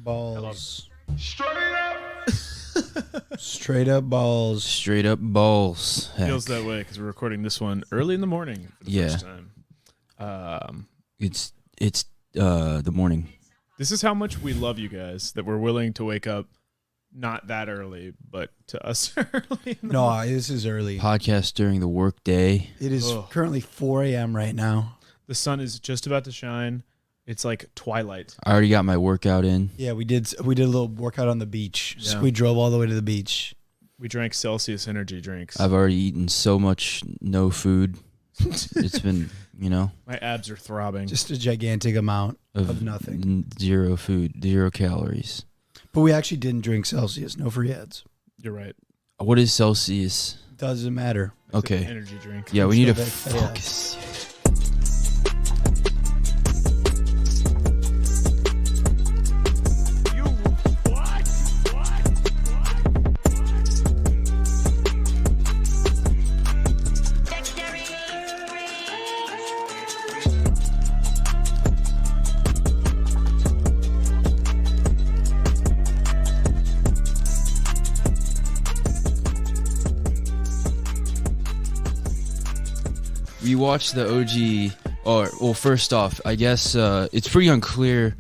Balls. Straight up. Straight up balls. Straight up balls. Heck. Feels that way because we're recording this one early in the morning for the first time. It's the morning. This is how much we love you guys that we're willing to wake up not that early, but to us early. No, this is early. Podcast during the work day. It is currently 4 a.m. right now. The sun is just about to shine. It's like twilight. I already got my workout in. Yeah, we did a little workout on the beach. Yeah. So we drove all the way to the beach. We drank Celsius energy drinks. I've already eaten so much no food. It's been, My abs are throbbing. Just a gigantic amount of nothing. Zero food, 0 calories. But we actually didn't drink Celsius. No free ads. You're right. What is Celsius? Doesn't matter. It's Okay. an energy drink. Yeah, we need to Control that focus. We watched the OG, first off, I guess it's pretty unclear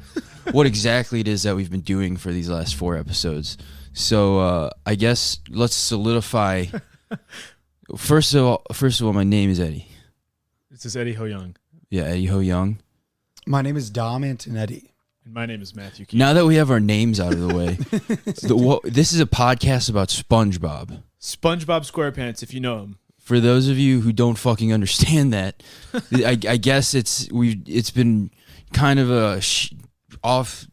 what exactly it is that we've been doing for these last 4 episodes. So I guess let's solidify. First of all, my name is Eddie. This is Eddie Ho Young. Yeah, Eddie Ho Young. My name is Dom Antonetti. And my name is Matthew Keith. Now that we have our names out of the way, this is a podcast about Spongebob. SpongeBob SquarePants, if you know him. For those of you who don't fucking understand that, I guess it's been kind of a off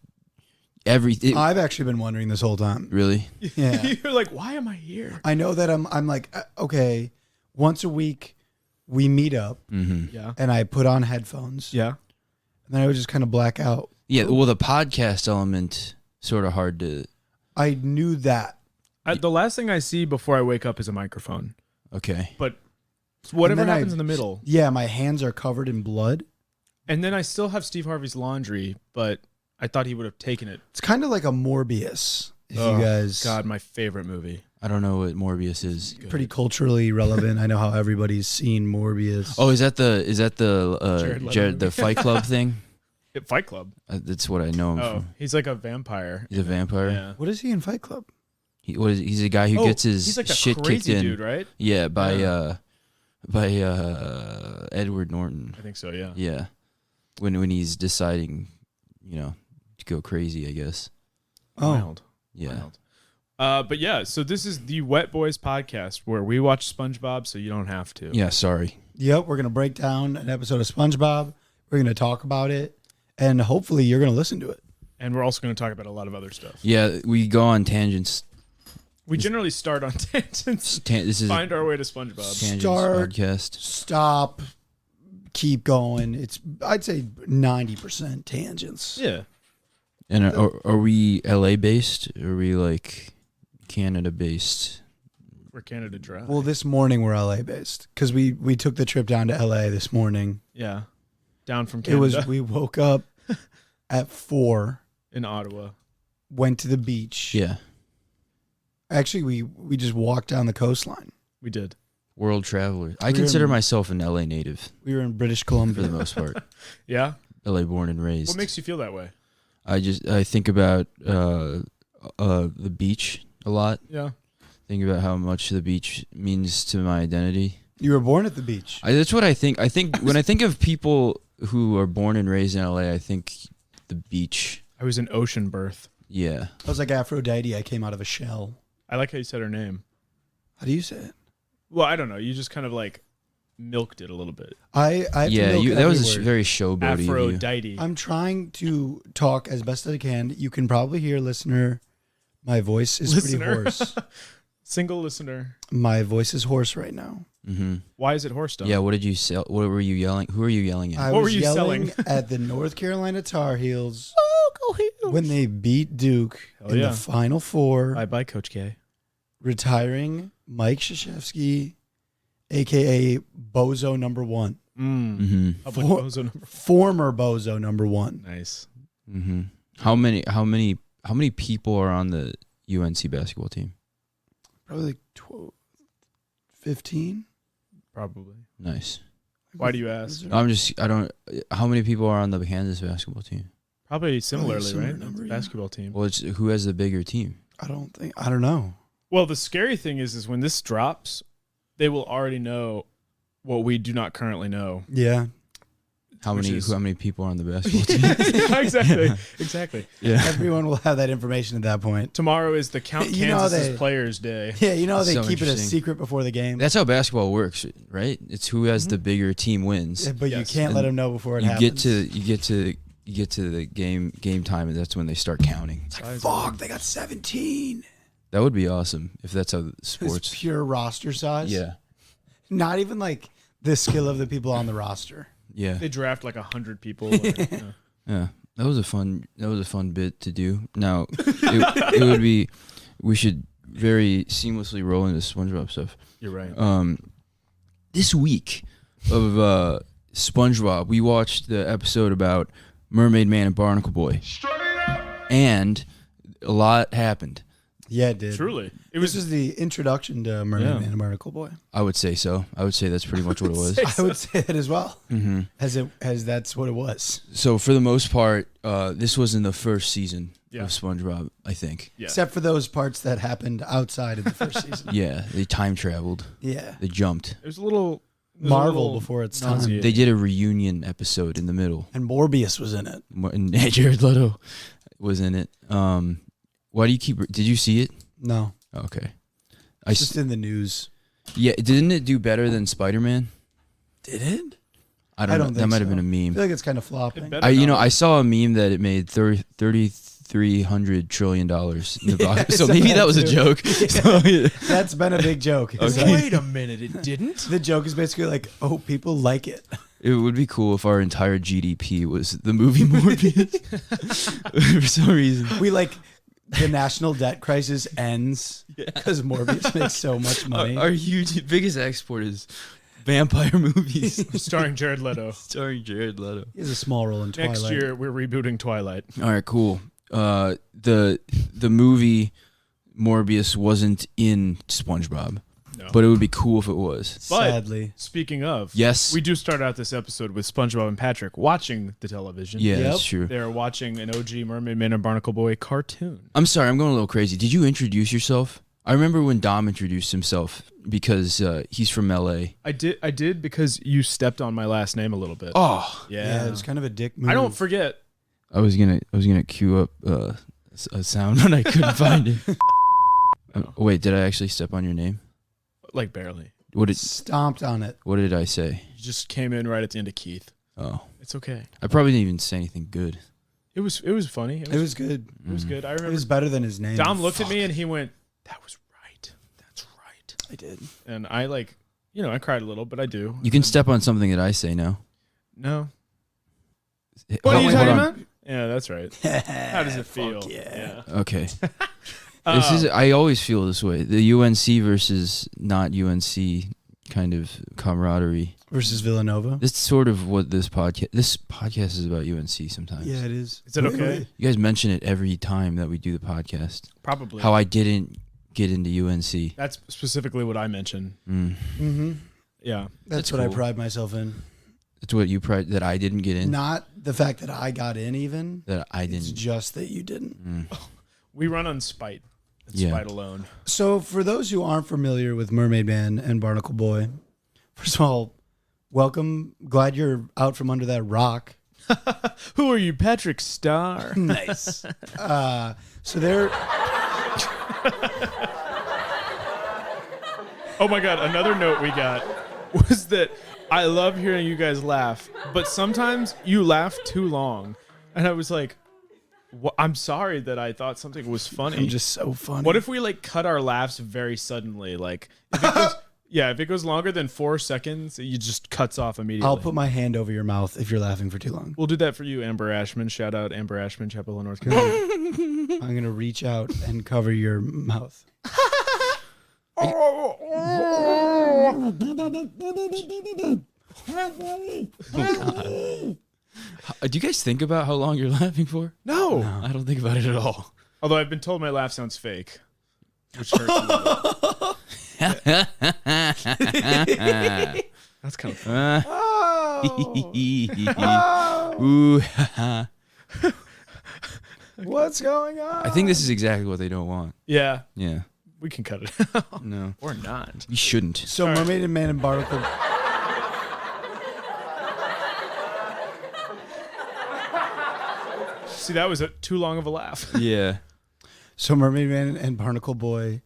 everything. I've actually been wondering this whole time. Really? Yeah. You're like, why am I here? I know that I'm like, okay, once a week we meet up Yeah. and I put on headphones. Yeah. And then I would just kind of black out. Yeah. Well, the podcast element sort of hard to. I knew that. The last thing I see before I wake up is a microphone. Okay. But whatever And then happens in the middle. Yeah, my hands are covered in blood. And then I still have Steve Harvey's laundry, but I thought he would have taken it. It's kind of like a Morbius. If you guys, God, my favorite movie. I don't know what Morbius is. pretty culturally relevant. I know how everybody's seen Morbius. Oh, is that the Jared Leto the movie. Fight Club thing? Fight Club. That's what I know him Oh, from. he's like a vampire. He's a vampire. Yeah. What is he in Fight Club? He's a guy who gets his he's like the shit crazy kicked in. dude, right? Yeah, by Edward Norton. I think so, yeah. Yeah, when he's deciding, to go crazy, I guess. Oh, Wild. Yeah. Wild. But yeah, so this is the Wet Boys podcast where we watch SpongeBob so you don't have to. Yeah. Sorry. yep. We're gonna break down an episode of SpongeBob. We're gonna talk about it, and hopefully you're gonna listen to it. And we're also going to talk about a lot of other stuff. Yeah, we go on tangents. We generally start on tangents. This is Find our way to SpongeBob. tangents Start. podcast. Stop. Keep going. I'd say 90% tangents. Yeah. And are we LA based? Or are we like Canada based? We're Canada Dry. Well, this morning we're LA based because we took the trip down to LA this morning. Yeah. Down from Canada. We woke up at 4, in Ottawa. went to the beach. Yeah. Actually, we just walked down the coastline. We did. World traveler. I We're consider in- myself an LA native We were in British for the Columbia. most part. Yeah? LA born and raised. What makes you feel that way? I think about the beach a lot. Yeah. Think about how much the beach means to my identity. You were born at the beach. That's what I think. I think when I think of people who are born and raised in LA, I think the beach. I was in ocean birth. Yeah. I was like Aphrodite. I came out of a shell. I like how you said her name. How do you say it? Well, I don't know. You just kind of like milked it a little bit. I have to Yeah, milk that was every word. very showboaty of you. Aphrodite. I'm trying to talk as best as I can. You can probably hear, listener, my voice is Listener. pretty hoarse. Single listener. My voice is hoarse right now. Mm-hmm. Why is it horse stone? Yeah, what did you sell? What were you yelling? Who are you yelling at? I What was were you yelling selling? at the North Carolina Tar Heels Oh, go Heels. when they beat Duke Hell in yeah. the Final Four, Bye-bye, Coach K. retiring Mike Krzyzewski, a.k.a. Bozo number 1. Mm-hmm. Public For- bozo number. Former Bozo number 1. Nice. Mm-hmm. How many How many people are on the UNC basketball team? Probably like 12, 15. Probably. Nice. Why do you ask? I don't. How many people are on the Kansas basketball team? Probably similarly, similar right? number, yeah. Basketball team. Well, it's who has the bigger team. I don't know. Well, the scary thing is when this drops, they will already know what we do not currently know. Yeah. How Which many? is- How many people are on the basketball team? Yeah, exactly. Exactly. Yeah. Everyone will have that information at that point. Tomorrow is the Count You know Kansas they- Players Day. Yeah, you know they So keep it a interesting. secret before the game. That's how basketball works, right? It's who has the bigger team wins. Yeah, but Yes. you can't let And them know before it You happens. get to the game time, and that's when they start counting. It's like, fuck, they got 17. That would be awesome if that's how It's sports. pure roster size. Yeah, Not even like the skill of the people on the roster. yeah, They draft like 100 people. Yeah. yeah. That was a fun bit to do. Now it would be. We should very seamlessly roll into SpongeBob stuff. You're right. This week of SpongeBob, we watched the episode about Mermaid Man and Barnacle Boy, Straight up. and a lot happened. Yeah, it did. Truly. It This was is the introduction to Mermaid Yeah. Man and Barnacle Boy. I would say so. I would say that's pretty much what it was. I would say that as well. Mm-hmm. As that's what it was. So for the most part, this was in the first season Yeah. of SpongeBob, I think. yeah. Except for those parts that happened outside of the first season. Yeah, they time traveled. Yeah. They jumped. It was a little Marvel before its time. nauseating. They did a reunion episode in the middle, And Morbius was in it. and Jared Leto was in it. Why do you keep? Did you see it? No. Okay. It's just in the news. Yeah, didn't it do better than Spider-Man? Did it? I don't know. think That might have so. been a I meme. feel like it's kind of flopping. It better I not. saw a meme that it made $3,300 trillion in the box. I So saw maybe that that was a too. joke. So, yeah. That's been a big joke. It's Okay. like- Wait a minute, it didn't? the joke is basically like, oh, people like it. It would be cool if our entire GDP was the movie Morbius. For some reason. We like the national debt crisis ends because Morbius makes so much money. Our biggest export is vampire movies Starring Jared Leto. starring Jared Leto. He has a small role in Twilight. Next year, we're rebooting Twilight. All right, cool. The movie Morbius wasn't in SpongeBob, No. but it would be cool if it was. But- Sadly. Speaking of, Yes. we do start out this episode with SpongeBob and Patrick watching the television. Yeah, Yep. that's true. They're watching an OG Mermaid Man and Barnacle Boy cartoon. I'm sorry, I'm going a little crazy. Did you introduce yourself? I remember when Dom introduced himself because he's from LA. I did because you stepped on my last name a little bit. Oh, Yeah, it was kind of a dick move. I don't forget. I was gonna cue up a sound when I couldn't find it. Wait, did I actually step on your name? Like barely. What did Stomped on it. I say? You just came in right at the end of Keith. Oh, It's okay. I probably didn't even say anything good. It was funny. It was good. It was good. I It remember was better than his name. Dom looked at me and he went, "That was right. That's right." I did. And I I cried a little, but I do. You can step on something that I say now. No. What are you talking on. about? Yeah, that's right. How does it feel? Fuck yeah. Okay. This is. I always feel this way. The UNC versus not UNC kind of camaraderie. Versus Villanova. This is sort of what this podcast is about UNC sometimes. Yeah, it is. Is it okay? You guys mention it every time that we do the podcast. Probably. How I didn't get into UNC. That's specifically what I mentioned. Mm-hmm. Yeah. That's That's what I cool. pride myself in. That's what you that I didn't get in. Not the fact that I got in even. That I It's didn't. just that you didn't. We run on spite. It's Yeah. spite alone. So for those who aren't familiar with Mermaid Man and Barnacle Boy, first of all, welcome. Glad you're out from under that rock. Who are you, Patrick Starr? Nice. So they're Oh my God. Another note we got was that I love hearing you guys laugh, but sometimes you laugh too long. And I was like, I'm sorry that I thought something was funny. I'm just so funny. What if we cut our laughs very suddenly? Like, if it goes, if it goes longer than 4 seconds, it just cuts off immediately. I'll put my hand over your mouth if you're laughing for too long. We'll do that for you, Amber Ashman. Shout out Amber Ashman, Chapel Hill, North Carolina. I'm gonna reach out and cover your mouth. Do you guys think about how long you're laughing for? No. I don't think about it at all. Although I've been told my laugh sounds fake, which hurts a little bit. That's kind of fun. Ooh. What's going on? I think this is exactly what they don't want. Yeah, Yeah. we can cut it out. No. Or not. You shouldn't. So Mermaid and Man and Barnacle. See, that was too long of a laugh. Yeah. So Mermaid Man and Barnacle Boy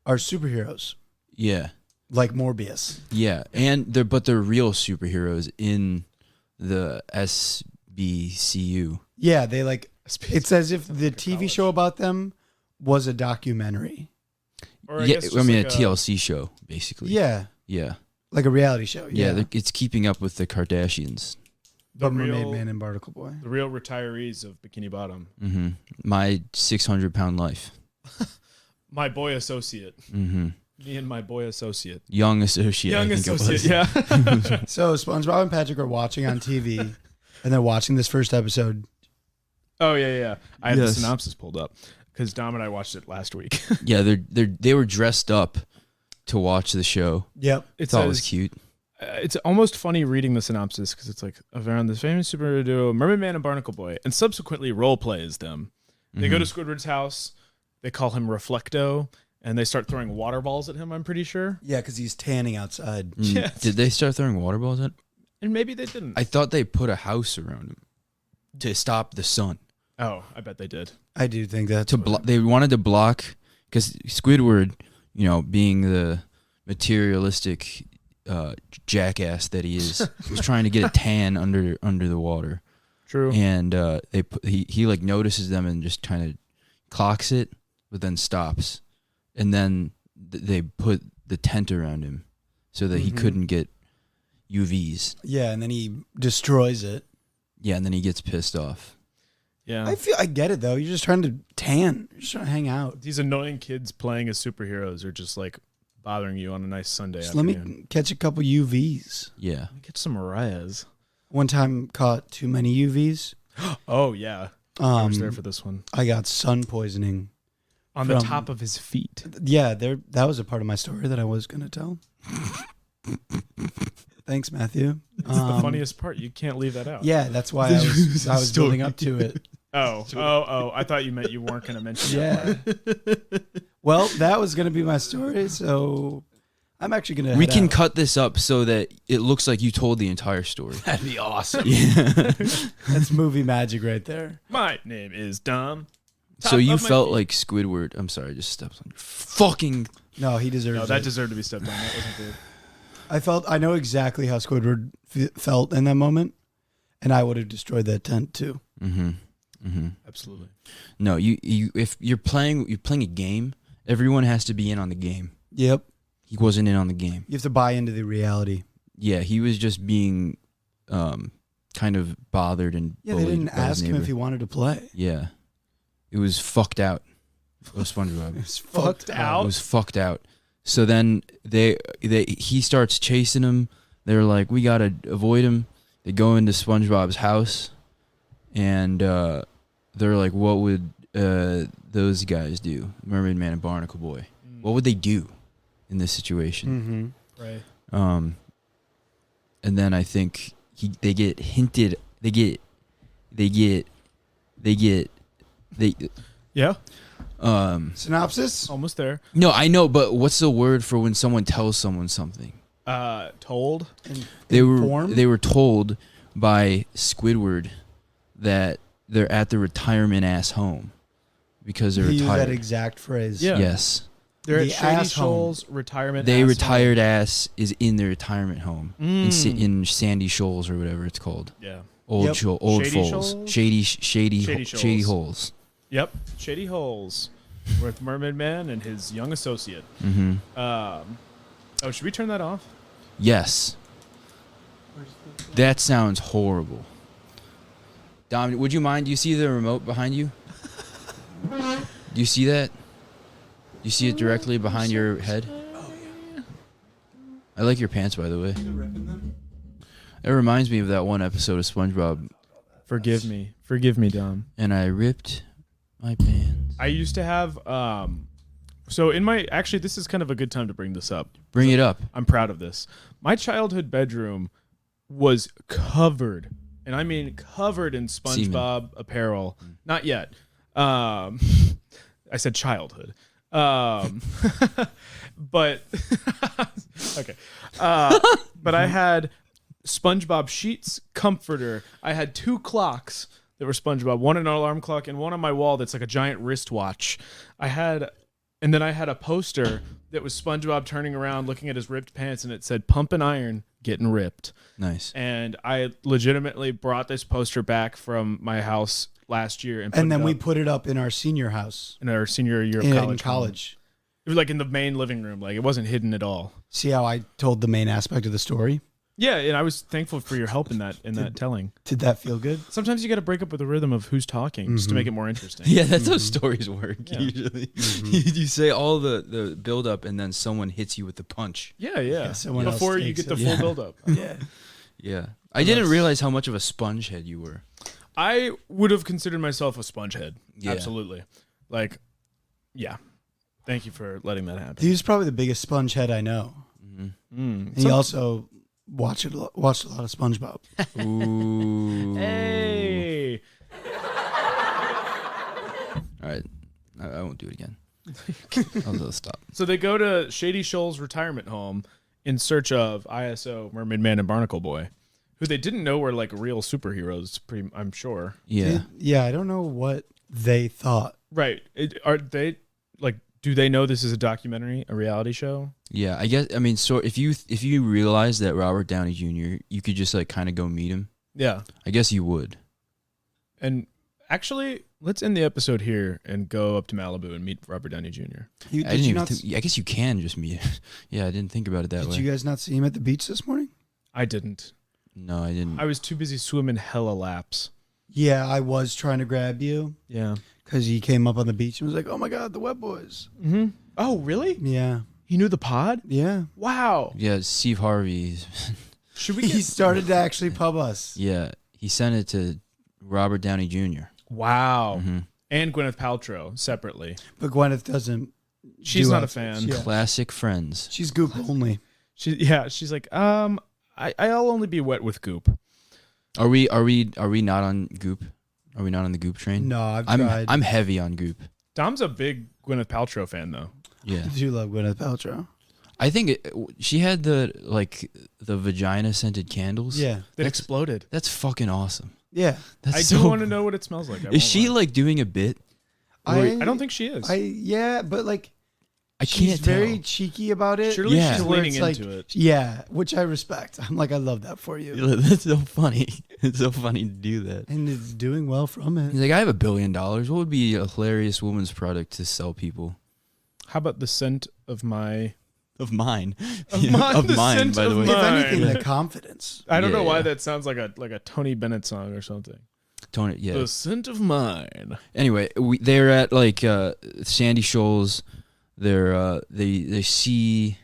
are superheroes, Yeah. like Morbius. Yeah. And they're real superheroes in the SBCU. Yeah, they like. It's as if the TV show about them was a documentary. Or Yeah, guess I just mean like a TLC show, basically. Yeah, Yeah. like a reality show. Yeah, Yeah, it's keeping up with the Kardashians. but the Mermaid real, Man and Barnacle Boy. the real retirees of Bikini Bottom. Mm-hmm. My 600-pound life. My boy associate. Mm-hmm. Me and my boy associate. Young associate. Young I think it was. associate, yeah. So SpongeBob and Patrick are watching on TV, and they're watching this first episode. Oh, yeah. I have Yes. the synopsis pulled up because Dom and I watched it last week. Yeah, they were dressed up to watch the show. Yep. I thought it was cute. It's almost funny reading the synopsis because it's like around this famous superhero duo, Mermaid Man and Barnacle Boy, and subsequently role plays them. They go to Squidward's house. They call him Reflecto, and they start throwing water balls at him, I'm pretty sure. Yeah, because he's tanning outside. Yes. Did they start throwing water balls at? And maybe they didn't. I thought they put a house around him to stop the sun. Oh, I bet they did. I do think that. They wanted to block, because Squidward, being the materialistic jackass that he is, was trying to get a tan under the water. True. And he like notices them and just kind of clocks it, but then stops, and then they put the tent around him so that he couldn't get UVs. Yeah, and then he destroys it. Yeah, and then he gets pissed off. Yeah. I get it though. You're just trying to tan. You're just trying to hang out. These annoying kids playing as superheroes are just like bothering you on a nice Sunday Just let afternoon. me catch a couple UVs. Yeah. Let me get some Mariah's. One time caught too many UVs. Oh, yeah. I was there for this one. I got sun poisoning. On the From- top of his feet. Yeah, that was a part of my story that I was gonna tell. Thanks, Matthew. That's the funniest part. You can't leave that out. Yeah, that's why I was building up to it. Oh. I thought you meant you weren't going to mention that. Yeah. Well, that was gonna be my story, so I'm actually gonna. We head can out. cut this up so that it looks like you told the entire story. That'd be awesome. Yeah. That's movie magic right there. My name is Dom. So Top you of my felt feet. like Squidward. I'm sorry, I just stepped on your fucking. No, he deserves No, that it. deserved to be stepped on. That wasn't good. I know exactly how Squidward felt in that moment, and I would have destroyed that tent too. Mm-hmm. Mm-hmm. Absolutely. No, you if you're playing a game, everyone has to be in on the game. Yep. He wasn't in on the game. You have to buy into the reality. Yeah, he was just being kind of bothered and Yeah, they bullied didn't by his ask him if neighbor. he wanted to play. Yeah. It was fucked out. Oh, SpongeBob. It's Fucked out. It was fucked out. So then he starts chasing him. They're like, we gotta avoid him. They go into SpongeBob's house, and they're like, what would those guys do? Mermaid Man and Barnacle Boy. What would they do in this situation? Mm-hmm. Right. And then I think they get hinted. Yeah. Synopsis? Almost there. No, I know, but what's the word for when someone tells someone something? Told. They Informed? were told by Squidward that they're at the retirement ass home because they're He used that retired. exact phrase. Yeah. Yes, They're The at Shady ass home. Shoals retirement. they ass retired ass is in their retirement home home. in Sandy Shoals or whatever it's called. Yeah. Old Yep. Old Shady Foals, Shoals? shady Shady holes. Yep. Shady Holes with Mermaid Man and his young associate. Mm-hmm. Should we turn that off? Yes, that sounds horrible. Dom, would you mind? Do you see the remote behind you? Do you see that? You see it directly behind your head? I like your pants, by the way. It reminds me of that one episode of SpongeBob, Forgive me, Dom. and I ripped My bands. I used to have so in my actually this is kind of a good time to bring this up. Bring it up. I'm proud of this. My childhood bedroom was covered, and I mean covered in SpongeBob apparel. Not yet. I said childhood. But okay. But I had SpongeBob sheets, comforter. I had 2 clocks that were SpongeBob, one an alarm clock and one on my wall that's like a giant wristwatch. And then I had a poster that was SpongeBob turning around looking at his ripped pants, and it said "Pump and Iron, Getting Ripped." Nice. And I legitimately brought this poster back from my house last year and then we put it up in our senior house in our senior year of in college. It was like in the main living room, like it wasn't hidden at all. See how I told the main aspect of the story? Yeah, and I was thankful for your help in that telling. Did that feel good? Sometimes you got to break up with the rhythm of who's talking just to make it more interesting. Yeah, that's how stories work. Yeah. Usually, you say all the build up, and then someone hits you with the punch. Yeah. someone else Before you takes get the it. full build up. Yeah. Yeah, I didn't realize how much of a sponge head you were. I would have considered myself a sponge head. Yeah. Absolutely. Like, yeah. Thank you for letting that happen. He was probably the biggest sponge head I know. And he also watched a lot of SpongeBob. Ooh. Hey. All right, I won't do it again. I'll stop. So they go to Shady Shoals retirement home in search of ISO, Mermaid Man, and Barnacle Boy, who they didn't know were like real superheroes, I'm sure. Yeah. Yeah, I don't know what they thought. Right. Are they like? Do they know this is a documentary, a reality show? Yeah, I guess. I mean, so if you realize that Robert Downey Jr., you could just like kind of go meet him. Yeah. I guess you would. And actually, let's end the episode here and go up to Malibu and meet Robert Downey Jr. I didn't even I guess you can just meet him. Yeah, I didn't think about it that way. Did you guys not see him at the beach this morning? I didn't. No, I didn't. I was too busy swimming hella laps. Yeah, I was trying to grab you Yeah. because he came up on the beach and was like, "Oh my God, the Wet Boys." Mm-hmm. Oh, really? Yeah, He knew the pod? yeah. Wow. Yeah, Steve Harvey. Should we He get... started to actually pub us. Yeah, he sent it to Robert Downey Jr. Wow. Mm-hmm. And Gwyneth Paltrow separately. But Gwyneth doesn't. She's do not a outfits. fan. Yeah. Classic friends. She's Goop only. She's like, I'll only be wet with goop. Are we not on Goop? Are we not on the Goop train? No, I've tried. I'm heavy on Goop. Dom's a big Gwyneth Paltrow fan, though. Yeah. I do love Gwyneth Paltrow. I think she had the vagina scented candles. Yeah, That exploded. That's fucking awesome. yeah. That's I so do want to know what it smells like. Is she like doing a bit? I don't think she is. Yeah, but like I she's can't tell. very cheeky about it. Surely Yeah. she's to where leaning it's into it. Yeah, which I respect. I'm like, I love that for you, That's so funny. It's so funny to do that. and it's doing well from it. He's like, I have $1 billion. What would be a hilarious woman's product to sell people? How about the scent of my... Of mine. Of mine, of the mine, scent by the of way. If mine. anything, the confidence. I don't know Yeah, why yeah. that sounds like a Tony Bennett song or something. Tony, yeah. The scent of mine. Anyway, they're at like Sandy Shoals. They see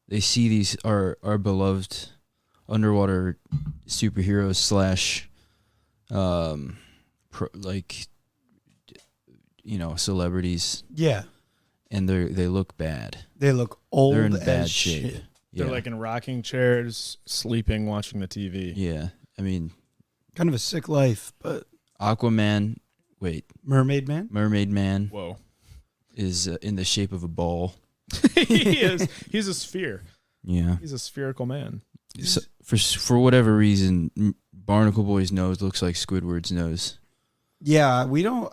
these our beloved underwater superheroes / celebrities, Yeah, and they look bad. they look old. They're in as bad shit. shape. They're Yeah. like in rocking chairs, sleeping, watching the TV. Yeah. I mean, Kind of a sick life, but Aquaman. Wait, Mermaid Man. Mermaid Man Whoa. is in the shape of a ball. He is. He's a sphere. Yeah. He's a spherical man. So, for whatever reason, Barnacle Boy's nose looks like Squidward's nose. Yeah, we don't.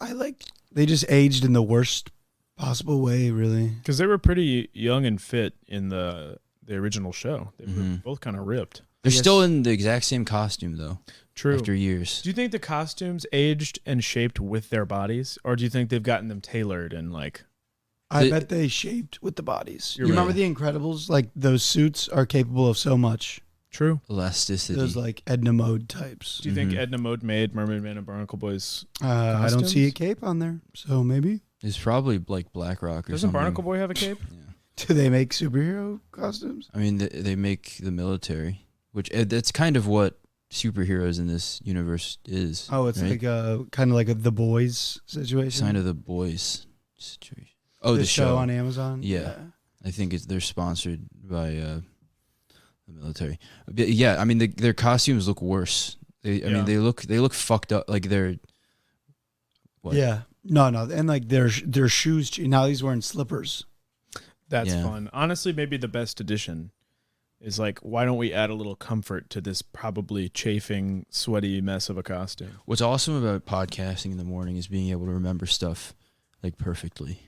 They just aged in the worst possible way, really. Because they were pretty young and fit in the original show. They were both kind of ripped. They're Yes. still in the exact same costume though. True. After years. Do you think the costumes aged and shaped with their bodies? Or do you think they've gotten them tailored and like... I bet they shaped with the bodies. You You're remember right. The Incredibles? Like, those suits are capable of so much. True. Elasticity. Those, like, Edna Mode types. Do you think Edna Mode made Mermaid Man and Barnacle Boys? I don't see Costumes? a cape on there, so maybe. It's probably like BlackRock or Doesn't something. Barnacle Boy have a cape? Yeah. Do they make superhero costumes? I mean, they make the military, which that's kind of what superheroes in this universe is. Oh, it's right? like kind of like a The Boys situation. Sign of the Boys situation. Oh, the the show on Amazon. Yeah. I think they're sponsored by the military. But yeah, I mean their costumes look worse. I mean they look fucked up. Like they're what? Yeah. No, and like their shoes. Now he's wearing slippers. That's fun. Honestly, maybe the best addition is like, why don't we add a little comfort to this probably chafing, sweaty mess of a costume? What's awesome about podcasting in the morning is being able to remember stuff like perfectly.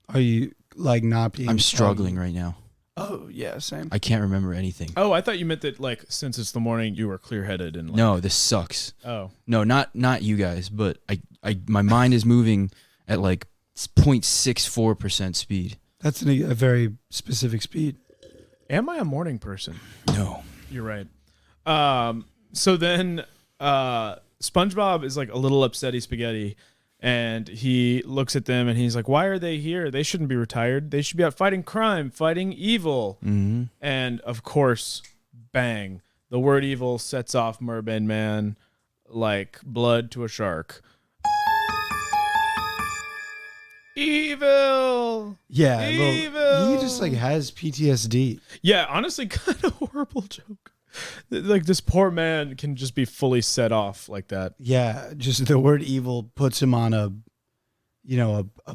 Are you like not being? I'm struggling right now. Oh yeah, same. I can't remember anything. Oh, I thought you meant that like since it's the morning, you were clear-headed and like, No, this sucks. Oh, No, not you guys, but my mind is moving at like 0.64% speed. That's a very specific speed. am I a morning person? No. You're right. So then SpongeBob is like a little upsetty spaghetti, and he looks at them and he's like, why are they here? They shouldn't be retired. They should be out fighting crime, fighting evil. Mm-hmm. And of course, bang, the word evil sets off Mermaid Man like blood to a shark. Evil. Yeah, Evil. he just like has PTSD. Yeah, honestly, kind of horrible joke. Like this poor man can just be fully set off like that. Yeah, just the word evil puts him on a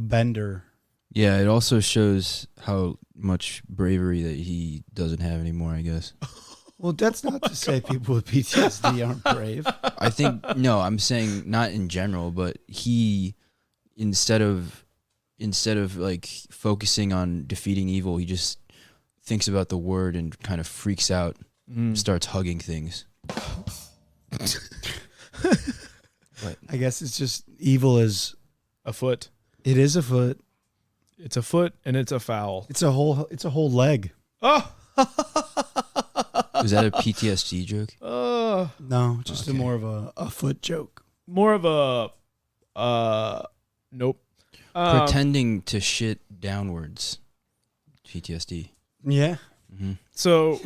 bender. Yeah, it also shows how much bravery that he doesn't have anymore, I guess. Well, that's not to say people with PTSD aren't brave. I think, no, I'm saying not in general, but he, instead of like focusing on defeating evil, he just thinks about the word and kind of freaks out, starts hugging things. I guess it's just evil is A foot. it is a foot. It's a foot and it's a foul. It's a whole leg. Oh, Was that a PTSD joke? No, just Okay. more of a foot joke. more of a nope. Pretending to shit downwards. PTSD. Yeah. Mm-hmm. So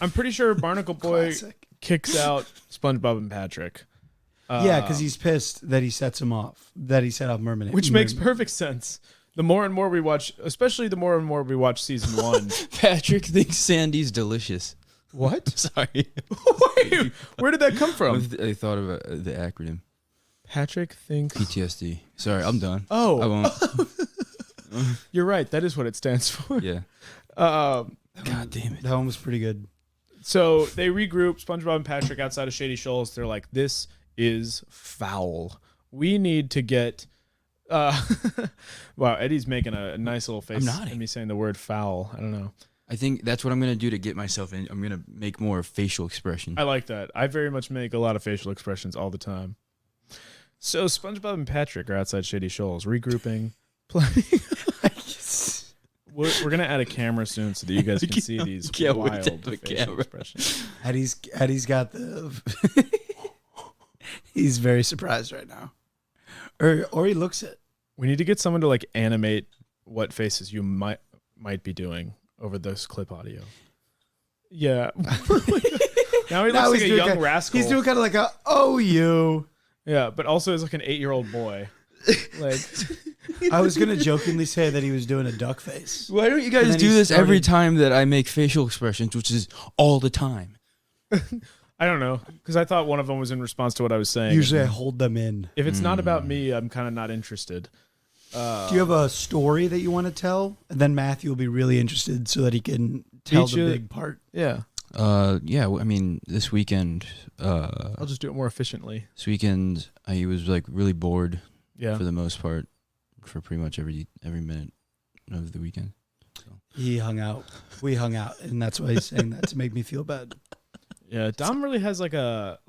I'm pretty sure Barnacle Boy Classic. kicks out SpongeBob and Patrick. Yeah, because he's pissed that he sets him off. That he set off Mermaid. Which makes perfect sense. The more and more we watch, especially the more and more we watch season 1. Patrick thinks Sandy's delicious. What? Sorry. Where did that come from? I thought about the acronym. Patrick thinks. PTSD. Sorry, I'm done. I Oh, won't. you're right. That is what it stands for. Yeah. Um, God damn it. That one was pretty good. So they regroup, SpongeBob and Patrick outside of Shady Shoals. They're like, this is foul. We need to get... wow, Eddie's making a nice little face nodding. at me saying the word foul. I don't know. I think that's what I'm going to do to get myself in. I'm going to make more facial expression. I like that. I very much make a lot of facial expressions all the time. So SpongeBob and Patrick are outside Shady Shoals, regrouping, playing. We're going to add a camera soon so that you guys can see these can't wait wild to have a facial camera. expressions. Eddie's got the. He's very surprised right now, or he looks it. We need to get someone to like animate what faces you might be doing over this clip audio. Yeah. Now he looks like a young rascal. He's doing kind of like a you. Yeah, but also is like an 8-year-old boy. Like, I was gonna jokingly say that he was doing a duck face. Why don't you And guys then do he this every started- time that I make facial expressions, which is all the time? I don't know, because I thought one of them was in response to what I was saying. Usually, I hold them in. If it's not about me, I'm kind of not interested. Do you have a story that you want to tell? And then Matthew will be really interested so that he can tell Beat the you- big part. Yeah, Yeah. I mean, this weekend. I'll just do it more efficiently. This weekend, I was like really bored Yeah. for the most part, for pretty much every minute of the weekend. He hung out. We hung out, and that's why he's saying that to make me feel bad. Yeah, Dom really has like a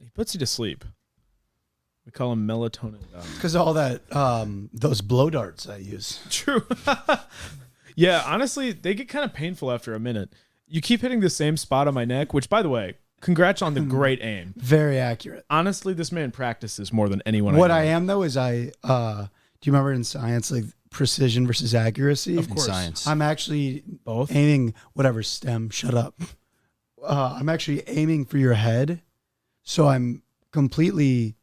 he puts you to sleep. We call him melatonin Dom. Because all that, those blow darts I use. True. Yeah, honestly, they get kind of painful after a minute. You keep hitting the same spot on my neck, which, by the way, congrats on the great aim. Very accurate. Honestly, this man practices more than anyone. What know. I am though is do you remember in science like precision versus accuracy? Of In course. science. I'm actually Both. aiming whatever STEM. Shut up. I'm actually aiming for your head, so I'm completely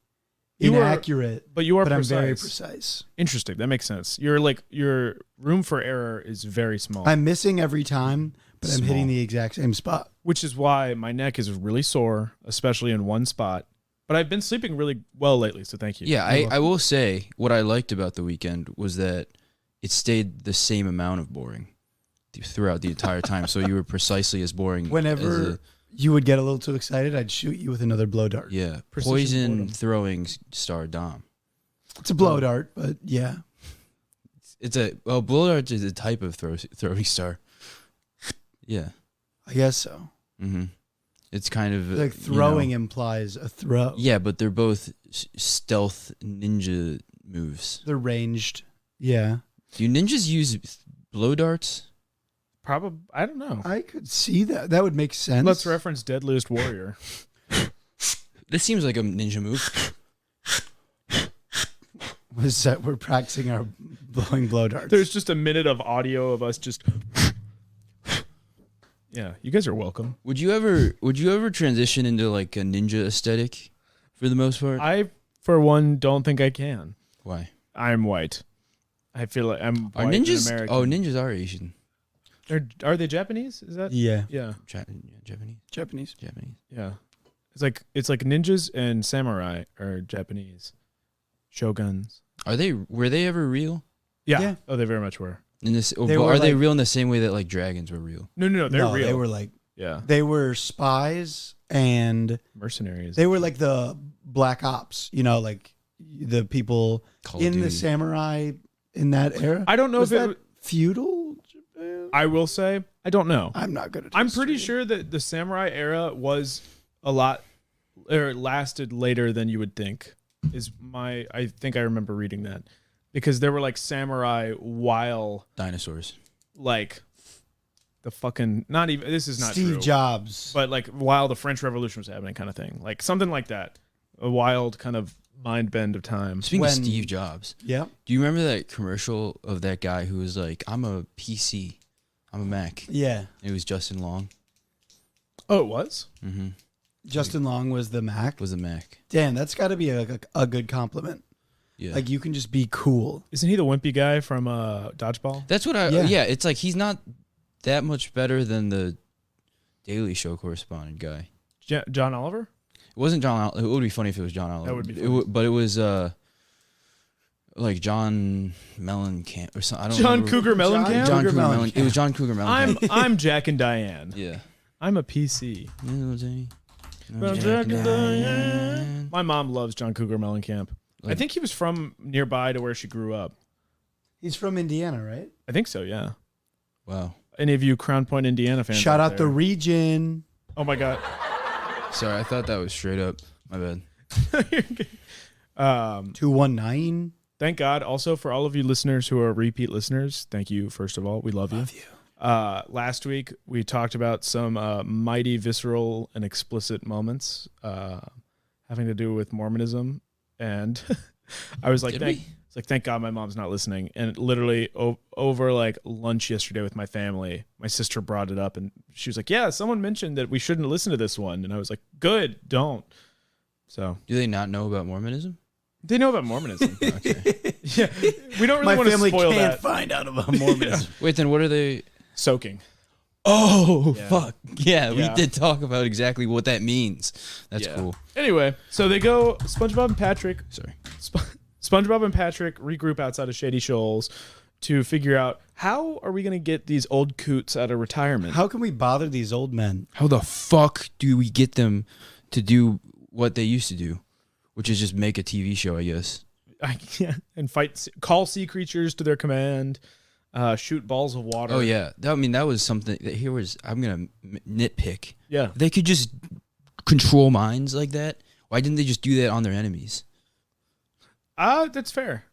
You are- inaccurate. But you are I'm precise. very precise. Interesting. That makes sense. Your room for error is very small. I'm missing every time, but I'm hitting the exact same spot. Which is why my neck is really sore, especially in one spot. But I've been sleeping really well lately, so thank you. Yeah, I will say what I liked about the weekend was that it stayed the same amount of boring throughout the entire time. So you were precisely as boring. Whenever you would get a little too excited, I'd shoot you with another blow dart. Yeah, Precision poison boredom. throwing star Dom. It's a blow dart, but yeah. Blow dart is a type of throwing star. Yeah. I guess so. Mm-hmm. It's kind of Like throwing implies a throw. Yeah, but they're both stealth ninja moves. They're ranged. Yeah. Do ninjas use blow darts? Probably. I don't know. I could see that. That would make sense. Let's reference Deadliest Warrior. This seems like a ninja move. Was that we're practicing our blowing blow darts. There's just a minute of audio of us just. Yeah, you guys are welcome. Would you ever transition into like a ninja aesthetic for the most part? I, for one, don't think I can. Why? I'm white. I feel like I'm Are white ninjas? and American. Oh, ninjas are Asian. Are they Japanese? Is that? Yeah. Yeah. Japanese. Japanese. Yeah. It's like ninjas and samurai are Japanese. Shoguns. Were they ever real? Yeah. Yeah. Oh, they very much were. In this, They are were they like- real in the same way that like dragons were real? No, they're real. They were like yeah. they were spies and Mercenaries. they were like the black ops, like the people Call of in the Duty. samurai in that era. I don't know Was if that it. feudal Japan? I will say I don't know. I'm not good at I'm pretty history. sure that the samurai era was a lot, or lasted later than you would think. I think I remember reading that because there were like samurai while Dinosaurs. like the fucking not even this is not Steve true, Jobs. but like while the French Revolution was happening, kind of thing, like something like that, a wild kind of mind bend of time. Speaking of When- Steve Jobs, Yeah. do you remember that commercial of that guy who was like, "I'm a PC, I'm a Mac"? Yeah. It was Justin Long. Oh, it was. Mm-hmm. Justin Long was the Mac. Was a Mac. Damn, that's got to be a good compliment. Yeah. Like you can just be cool. Isn't he the wimpy guy from Dodgeball? That's what I. Yeah. Yeah. It's like he's not that much better than the Daily Show correspondent guy. John Oliver. It wasn't John. It would be funny if it was John Oliver. That would be funny. But it was like John Mellencamp or something. I don't. John remember. Cougar Mellencamp. John Cougar Cougar Mellencamp. It was John Cougar Mellencamp. I'm Jack and Diane. Yeah. I'm a PC. No, Jack and Diane. Diane. My mom loves John Cougar Mellencamp. I Like- think he was from nearby to where she grew up. He's from Indiana, right? I think so, yeah. Wow. Any of you Crown Point, Indiana fans? Shout out the there? region. Oh my god. Sorry, I thought that was straight up. My bad. 219. Thank God also for all of you listeners who are repeat listeners. Thank you, first of all. We love you. Love you. Last week, we talked about some mighty visceral and explicit moments having to do with Mormonism. And I was like, Did thank God my mom's not listening. And literally over like lunch yesterday with my family, my sister brought it up and she was like, yeah, someone mentioned that we shouldn't listen to this one. And I was like, good, don't. So Do they not know about Mormonism? they know about Mormonism. Okay. Yeah, we don't really My want to family spoil can't that. find out about Mormonism. Wait, then what are they? Soaking. Oh, Yeah. fuck. Yeah, we Yeah. did talk about exactly what that means. That's Yeah. cool. Anyway, so they go. SpongeBob and Patrick. Sorry. SpongeBob and Patrick regroup outside of Shady Shoals to figure out how are we going to get these old coots out of retirement. How can we bother these old men? How the fuck do we get them to do what they used to do, which is just make a TV show, I guess? Yeah, and call sea creatures to their command, shoot balls of water. Oh yeah, that was something. I'm gonna nitpick. Yeah. They could just control minds like that. Why didn't they just do that on their enemies? That's fair.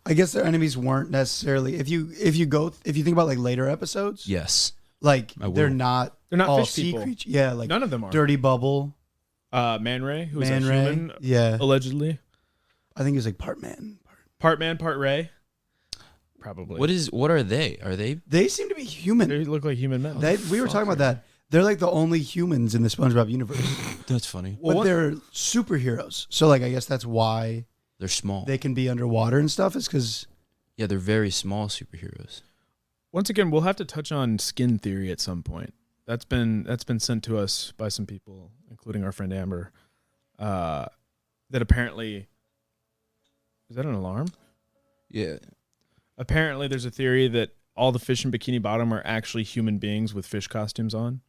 I guess their enemies weren't necessarily. If you think about like later episodes, Yes. like I will. they're not They're not all fish sea people. creatures. Yeah, like None of them are. Dirty Bubble, Man Ray, who is Man a Ray. human, Yeah, allegedly. I think it was like part man. Part man, part Ray. Probably. What are they? Are they? They seem to be human. They look like human men. We were talking about that. They're like the only humans in the SpongeBob universe. That's funny. But they're superheroes. So like I guess that's why They're small. they can be underwater and stuff is because Yeah, they're very small superheroes. Once again, we'll have to touch on skin theory at some point. That's been sent to us by some people, including our friend Amber. That apparently, is that an alarm? Yeah. Apparently, there's a theory that all the fish in Bikini Bottom are actually human beings with fish costumes on.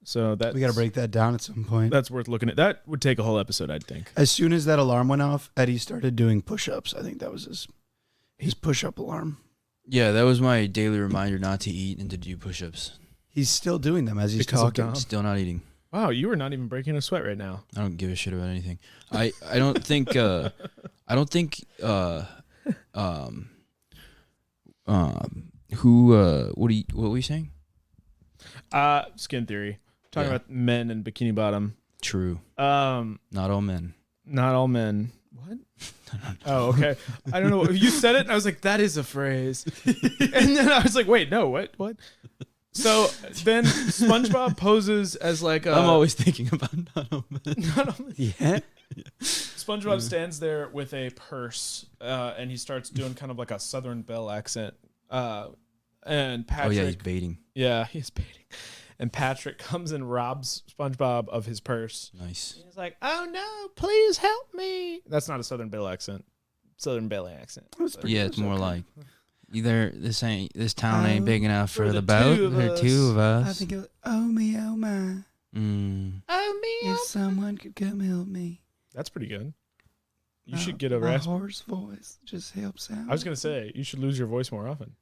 So that we got to break that down at some point. That's worth looking at. That would take a whole episode, I'd think. As soon as that alarm went off, Eddie started doing push-ups. I think that was his push-up alarm. Yeah, that was my daily reminder not to eat and to do push-ups. He's still doing them as he's Because of talking. Dom. Still not eating. Wow, you are not even breaking a sweat right now. I don't give a shit about anything. I don't think what were you saying? Skin theory. Talking Yeah. about men in Bikini Bottom. True. Not Not all men. all men. What? Oh, okay. I don't know. You said it, and I was like, that is a phrase. And then I was like, wait, no, what? So then SpongeBob poses as like a... I'm always thinking about not all men. Not all men. Yeah. SpongeBob stands there with a purse, and he starts doing kind of like a Southern Belle accent. And Patrick... Oh, yeah, he's baiting. Yeah, he's baiting. And Patrick comes and robs SpongeBob of his purse. Nice. He's like, "Oh no, please help me." That's not a Southern Belle accent. Southern Belle accent. Yeah, it's more like either this town ain't big enough for the the boat. two of There are us. two of us. I think it was, oh me, oh my. Oh me. If someone could come help me. That's pretty good. You should get a my rasp. hoarse voice just helps out. I was gonna say you should lose your voice more often.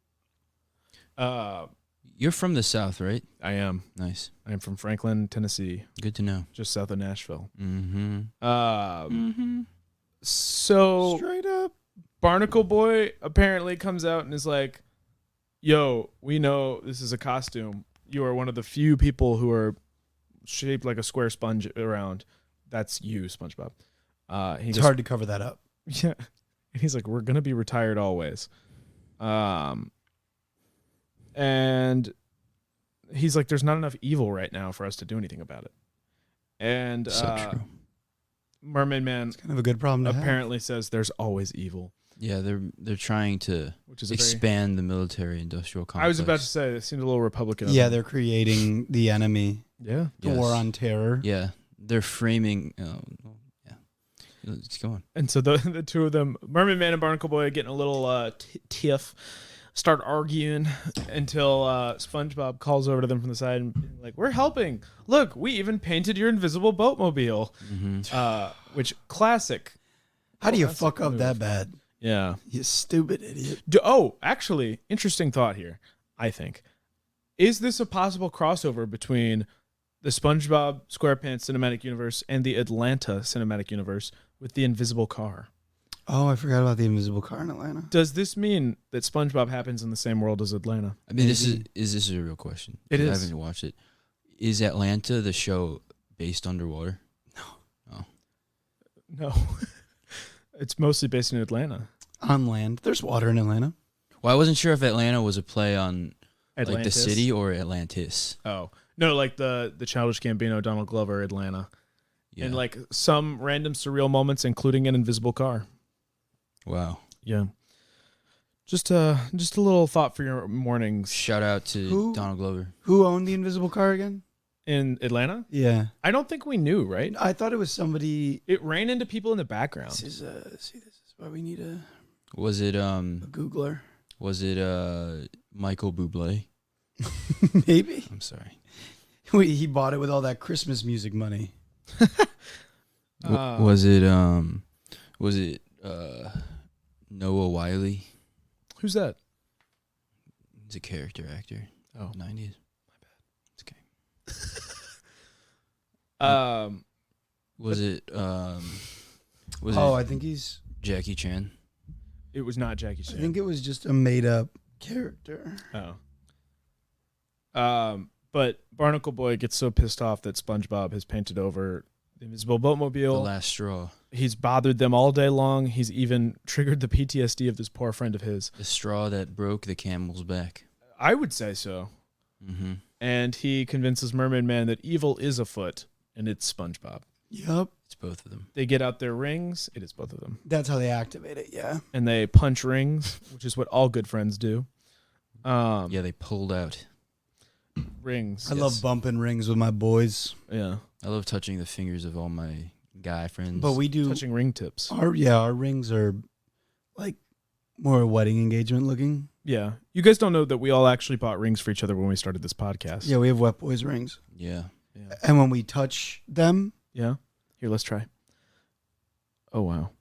You're from the South, right? I am. Nice. I am from Franklin, Tennessee, Good to know. just south of Nashville. Mm-hmm. So Straight up. Barnacle Boy apparently comes out and is like, "Yo, we know this is a costume. You are one of the few people who are shaped like a square sponge around. That's you, SpongeBob." It's hard to cover that up. Yeah. And he's like, "We're gonna be retired always." And he's like, "There's not enough evil right now for us to do anything about it." And So true. Mermaid Man It's kind of a good problem to have. apparently says there's always evil, Yeah, they're trying to which is expand the military-industrial complex. I was about to say it seemed a little Republican. of Yeah, him. they're creating the enemy. Yeah. The Yes. war on terror. Yeah, they're framing. Yeah, it's going. And so the two of them, Mermaid Man and Barnacle Boy, getting a little tiff, start arguing until SpongeBob calls over to them from the side and being like, "We're helping. Look, we even painted your invisible boatmobile." Which classic. How do you Classic fuck up move. that bad? Yeah. You stupid idiot. Actually, interesting thought here, I think. Is this a possible crossover between the SpongeBob SquarePants cinematic universe and the Atlanta cinematic universe with the invisible car? Oh, I forgot about the invisible car in Atlanta. Does this mean that SpongeBob happens in the same world as Atlanta? I mean, this is a real question. It 'Cause is. I haven't watched it. Is Atlanta the show based underwater? No. It's mostly based in Atlanta. On land. There's water in Atlanta. Well, I wasn't sure if Atlanta was a play on like the Atlantis? city or Atlantis. Oh. No, like the Childish Gambino, Donald Glover, Atlanta. Yeah. And like some random surreal moments, including an invisible car. Wow. Yeah. Just a little thought for your mornings. Shout out to Who? Donald Glover. Who owned the invisible car again? In Atlanta? Yeah. I don't think we knew, right? I thought it was somebody. It ran into people in the background. This is why we need a Was it Googler. Was it Michael Bublé? Maybe. I'm sorry. He bought it with all that Christmas music money. Was it Noah Wiley? Who's that? He's a character actor. Oh. 90s. It's okay. Was it I think he's. Jackie Chan? It was not Jackie I Chan. think it was just a made up character. Oh. But Barnacle Boy gets so pissed off that SpongeBob has painted over the invisible The boatmobile. Last Straw. He's bothered them all day long. He's even triggered the PTSD of this poor friend of his. The straw that broke the camel's back. I would say so. Mm-hmm. and he convinces Mermaid Man that evil is afoot, and it's SpongeBob. Yep. It's both of them. They get out their rings. It is both of them. That's how they activate it. Yeah. And they punch rings, which is what all good friends do. Yeah, they pulled out. Rings. I love bumping rings with my boys. Yeah. I love touching the fingers of all my guy friends. But we do Touching ring tips. our rings are like more wedding engagement looking. Yeah. You guys don't know that we all actually bought rings for each other when we started this podcast. Yeah, we have wet boys rings. Yeah. Yeah. And when we touch them, Yeah. Here, let's try. Oh, wow.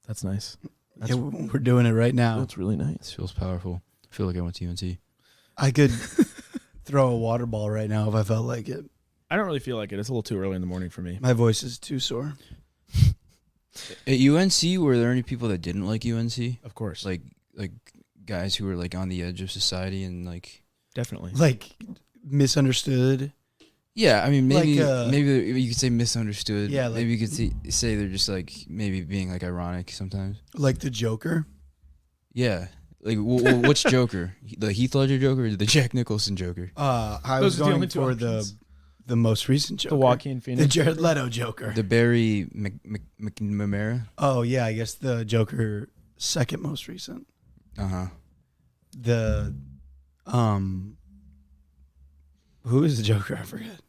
That's nice. That's, yeah, we're doing it right now. that's really nice. This feels powerful. I feel like I went to UNT. I could throw a water ball right now if I felt like it. I don't really feel like it. It's a little too early in the morning for me. My voice is too sore. At UNC, were there any people that didn't like UNC? Of course. Like guys who were like on the edge of society and like. Definitely. Like misunderstood. Yeah, I mean maybe Like, maybe you could say misunderstood. Yeah, like- maybe you could say they're just like maybe being like ironic sometimes. Like the Joker. Yeah, like which Joker? The Heath Ledger Joker or the Jack Nicholson Joker? I Those was are the only going two for options. the most recent Joker. The Joaquin The Phoenix. Jared Leto Joker. The Barry McNamara. Oh yeah, I guess the Joker second most recent. Uh-huh. The who is the Joker? I forget.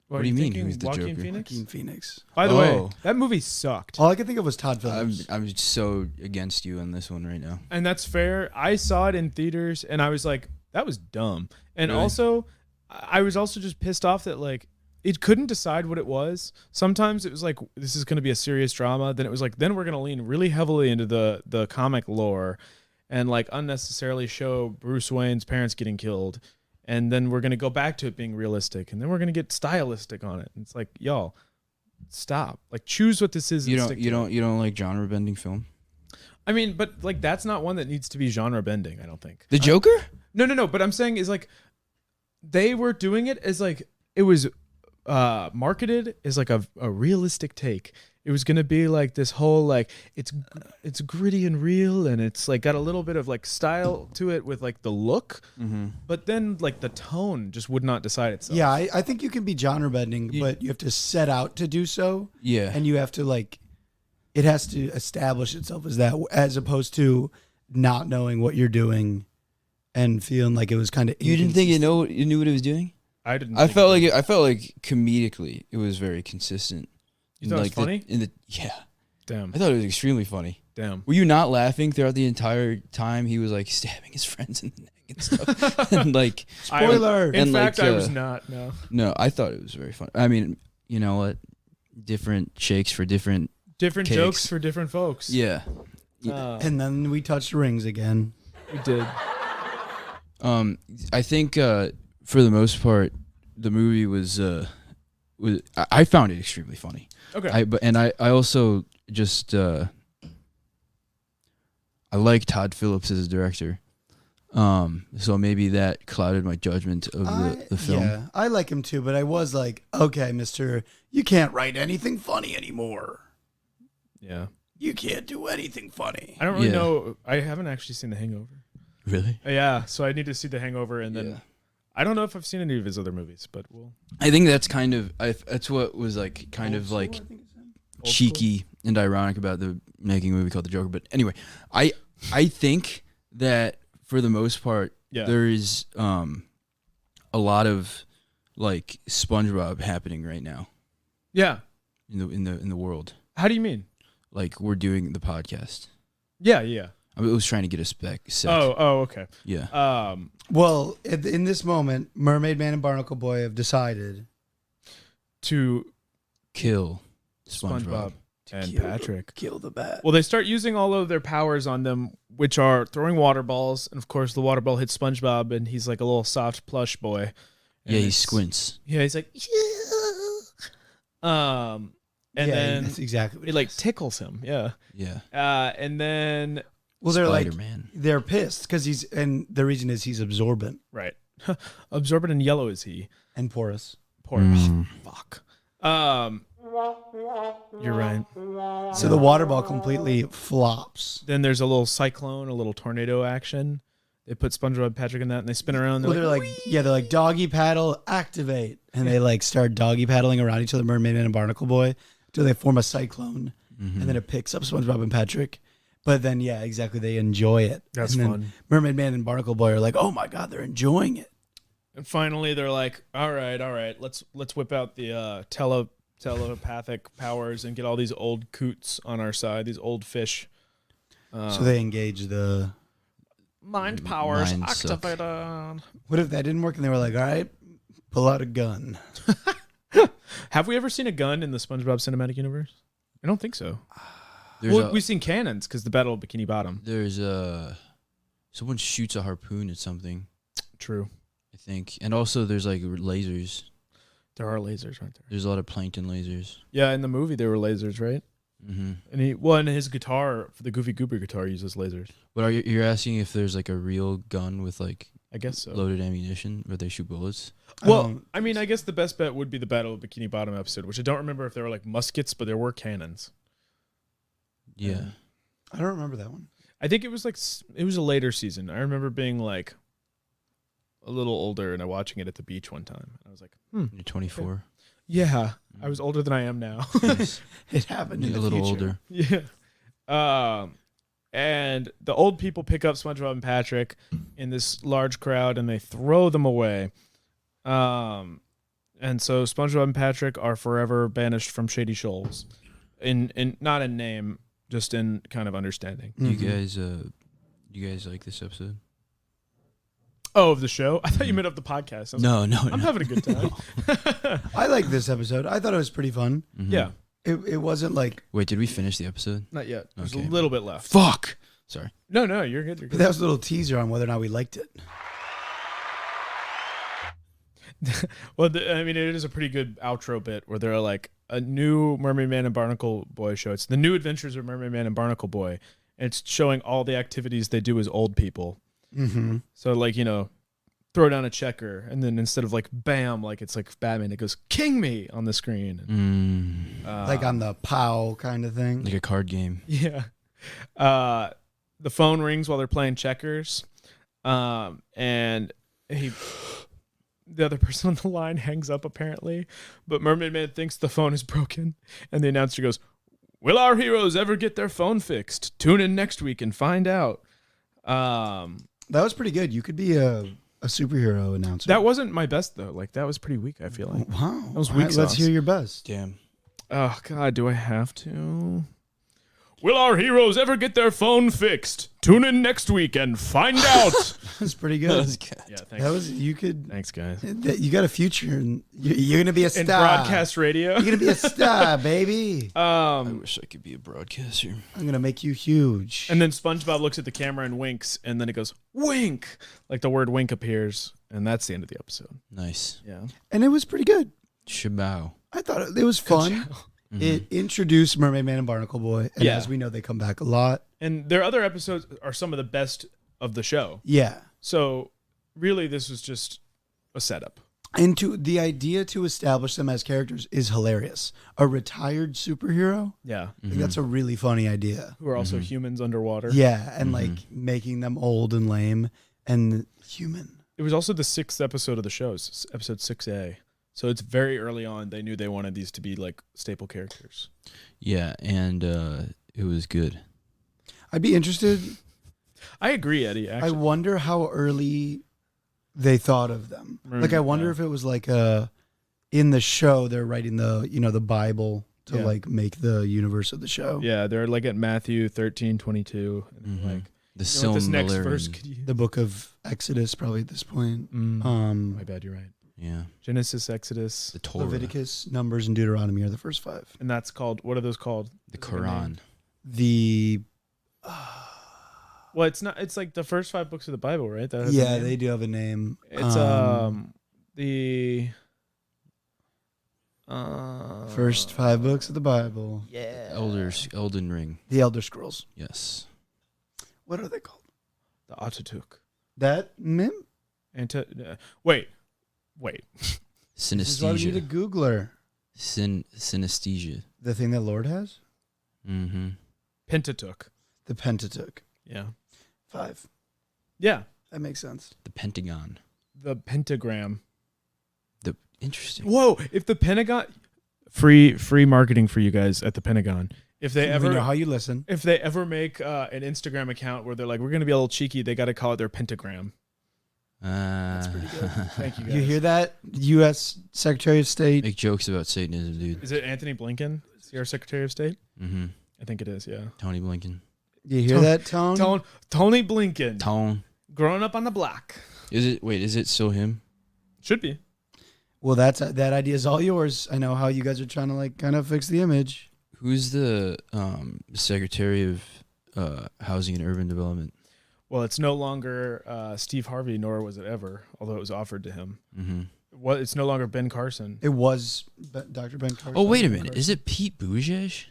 What do you mean, who's the Joaquin Joker? Phoenix? Joaquin Phoenix. By the way, Oh. that movie sucked. All I could think of was Todd Phillips. I'm so against you on this one right now. And that's fair. I saw it in theaters and I was like, that was dumb. And Really? also, I was also just pissed off that like it couldn't decide what it was. Sometimes it was like, this is going to be a serious drama. Then it was like, then we're going to lean really heavily into the comic lore and like unnecessarily show Bruce Wayne's parents getting killed. And then we're going to go back to it being realistic. And then we're going to get stylistic on it. And it's like, y'all, stop. Like, choose what this is. You and don't stick you to don't it. you don't like genre bending film? I mean, but like, that's not one that needs to be genre bending, I don't think. The Joker? No. But I'm saying is like, they were doing it as like, it was marketed as like a realistic take. It was going to be like this whole, like, it's gritty and real. And it's like got a little bit of like style to it with like the look. Mm-hmm. But then like the tone just would not decide itself. Yeah, I think you can be genre bending, but you have to set out to do so. Yeah. And you have to like, it has to establish itself as that, as opposed to not knowing what you're doing and feeling like it was kind of. You didn't think you knew what it was doing? I didn't. I think felt it- like I felt like comedically it was very consistent. You thought it was funny? Yeah, Damn. I thought it was extremely funny. Damn. Were you not laughing throughout the entire time he was like stabbing his friends in the neck and stuff? And like Spoiler. In And, fact, like, I was not. No. no, I thought it was very funny. I mean, you know what? Different shakes for different. Different Cakes. jokes for different folks. Yeah. And then we touched rings again. We did. I think for the most part, the movie was I found it extremely funny. Okay. I also just I like Todd Phillips as a director. So maybe that clouded my judgment of the film. Yeah, I like him too, but I was like, okay, mister, you can't write anything funny anymore. Yeah. You can't do anything funny. I don't really Yeah. know. I haven't actually seen The Hangover. Really? Yeah, so I need to see The Hangover, and then Yeah. I don't know if I've seen any of his other movies, but we'll. I think that's kind of that's what was like kind of like Old cheeky and ironic about the making a movie called The Joker. But anyway, I think that for the most part, Yeah. there is a lot of like SpongeBob happening right now Yeah. in the world. How do you mean? Like we're doing the podcast. Yeah. I was trying to get a sec. Oh, okay. Yeah. Well, in this moment, Mermaid Man and Barnacle Boy have decided To Kill SpongeBob SpongeBob. and Patrick. kill the bat. Well, they start using all of their powers on them, which are throwing water balls, and of course, the water ball hits SpongeBob, and he's like a little soft plush boy. And Yeah, he it's- squints. Yeah, he's like, and yeah, then that's exactly what it like tickles him. Yeah. Yeah. And then Well, they're Spider-Man. like they're pissed because and the reason is he's absorbent right, absorbent and yellow is he. and porous. Poor fuck. You're right. So the water ball completely flops. Then there's a little cyclone, a little tornado action, They put SpongeBob and Patrick in that, and they spin around. Well, they're like doggy paddle, activate, and they like start doggy paddling around each other, Mermaid Man and Barnacle Boy, until they form a cyclone, and then it picks up SpongeBob and Patrick. But then, yeah, exactly, they enjoy it. That's and then fun. Mermaid Man and Barnacle Boy are like, oh my god, they're enjoying it. And finally, they're like, all right, let's whip out the telepathic powers and get all these old coots on our side, these old fish. So they engage the Mind powers Mind suck. activated. What if that didn't work and they were like, all right, pull out a gun? Have we ever seen a gun in the SpongeBob cinematic universe? I don't think so. We've seen cannons because the Battle of Bikini Bottom. There's someone shoots a harpoon at something, True. I think. And also there's like lasers. There are lasers, aren't there? There's a lot of plankton lasers. Yeah, in the movie there were lasers, right? Mm-hmm. And his guitar, for the Goofy Goober guitar, uses lasers. But you're asking if there's like a real gun with like I guess so. loaded ammunition where they shoot bullets? Well, I mean, I guess the best bet would be the Battle of Bikini Bottom episode, which I don't remember if there were like muskets, but there were cannons. Yeah. I don't remember that one. I think it was a later season. I remember being like a little older and watching it at the beach one time. I was like, You're 24. yeah, I was older than I am now. It happened in You're a the little future. older. Yeah. And the old people pick up SpongeBob and Patrick in this large crowd and they throw them away. And so SpongeBob and Patrick are forever banished from Shady Shoals. In not in name, just in kind of understanding. Do you guys like this episode? Oh, of the show? I thought you meant of the podcast. I was No, like, I'm having a good time. I like this episode. I thought it was pretty fun. Mhm. Yeah. It wasn't like Wait, did we finish the episode? Not yet. There's Okay. a little bit left. Fuck. Sorry. No, you're good. You're good. that was a little teaser on whether or not we liked it. Well, I mean, it is a pretty good outro bit where they're like a new Mermaid Man and Barnacle Boy show. It's the new adventures of Mermaid Man and Barnacle Boy. And it's showing all the activities they do as old people. Mm-hmm. So, like, throw down a checker. And then instead of like, bam, like it's like Batman, it goes, king me on the screen. Like on the POW kind of thing. Like a card game. Yeah. The phone rings while they're playing checkers. And the other person on the line hangs up apparently, but Mermaid Man thinks the phone is broken, and the announcer goes, "Will our heroes ever get their phone fixed? Tune in next week and find out." That was pretty good. You could be a superhero announcer. That wasn't my best though. Like that was pretty weak. I feel like. Wow. That was All right, weak let's sauce. hear your best. Damn. Oh God, do I have to? Will our heroes ever get their phone fixed? Tune in next week and find out. That's pretty good. Yeah, thanks. That was you could. Thanks, guys. You got a future, and you're gonna be a star. In broadcast radio. You're gonna be a star, baby. I wish I could be a broadcaster. I'm gonna make you huge. And then SpongeBob looks at the camera and winks, and then it goes, wink! Like the word wink appears, and that's the end of the episode. Nice. Yeah. And it was pretty good. Shabao. I thought it was fun. It introduced Mermaid Man and Barnacle Boy, and Yeah. as we know, they come back a lot. And their other episodes are some of the best of the show. Yeah. So really, this was just a setup. And the idea to establish them as characters is hilarious. A retired superhero, Yeah. I think that's a really funny idea. Who are also humans underwater. Yeah, and like making them old and lame and human. It was also the 6th episode of the show, episode 6A. So it's very early on. They knew they wanted these to be like staple characters. Yeah, and it was good. I'd be interested. I agree, Eddie. I Actually, wonder how early they thought of them. Like, I wonder if it was like in the show they're writing the Bible to like make the universe of the show. yeah, they're like at Matthew 13:22, and they're like, The you know what this next Silmarillion. verse could you? The book of Exodus, probably at this point. My bad, you're right. Yeah. Genesis, Exodus, The Torah. Leviticus, Numbers, and Deuteronomy are the first 5. and that's called, what are those called? The Quran. The Well, it's not. It's like the first 5 books of the Bible, right? That has a yeah, name? they do have a name. It's the first 5 books of the Bible. Elden Ring. The Elder Scrolls. Yes. What are they called? the Ataturk. That mim? Wait. This is why we need a Synesthesia. Googler. Synesthesia. The thing that Lord has? Mm-hmm. Pentateuch. The Pentateuch. Yeah. 5. Yeah. That makes sense. The Pentagon. The pentagram. Interesting. Whoa! If the Pentagon, free marketing for you guys at the Pentagon. If they We know ever how you listen. if they ever make an Instagram account where they're like, we're gonna be a little cheeky, they got to call it their pentagram. That's pretty good. Thank you guys. You hear that, U.S. Secretary of State? Make jokes about Satanism, dude. Is it Anthony Blinken? Is he our Secretary of State? Mm-hmm. I think it is. Yeah. Tony Blinken. You hear that, Tone? Tony Blinken. Tone. Growing up on the block. Is it still him? Should be. Well, that idea is all yours. I know how you guys are trying to like kind of fix the image. Who's the Secretary of Housing and Urban Development? Well, it's no longer Steve Harvey, nor was it ever, although it was offered to him. Mm-hmm. Well, it's no longer Ben Carson. It was Dr. Ben Carson. Oh, wait a minute. Is it Pete Buttigieg?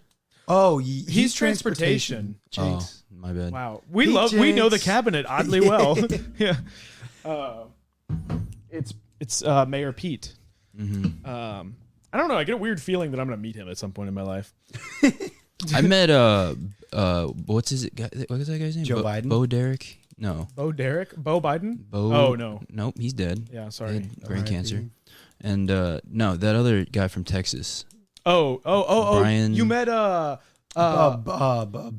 Oh, he's transportation. Jinx. Oh, my bad. Wow, Pete we know the Jinx. cabinet oddly well. Yeah, it's Mayor Pete. Mm-hmm. I don't know. I get a weird feeling that I'm gonna meet him at some point in my life. I met what's his guy? What is that guy's name? Joe Biden? Bo Derek? No. Bo Biden. Bo. Oh no. Nope, he's dead. Yeah, He sorry. had brain R.I.P. cancer. And no, that other guy from Texas. Oh. Brian- You met Beto.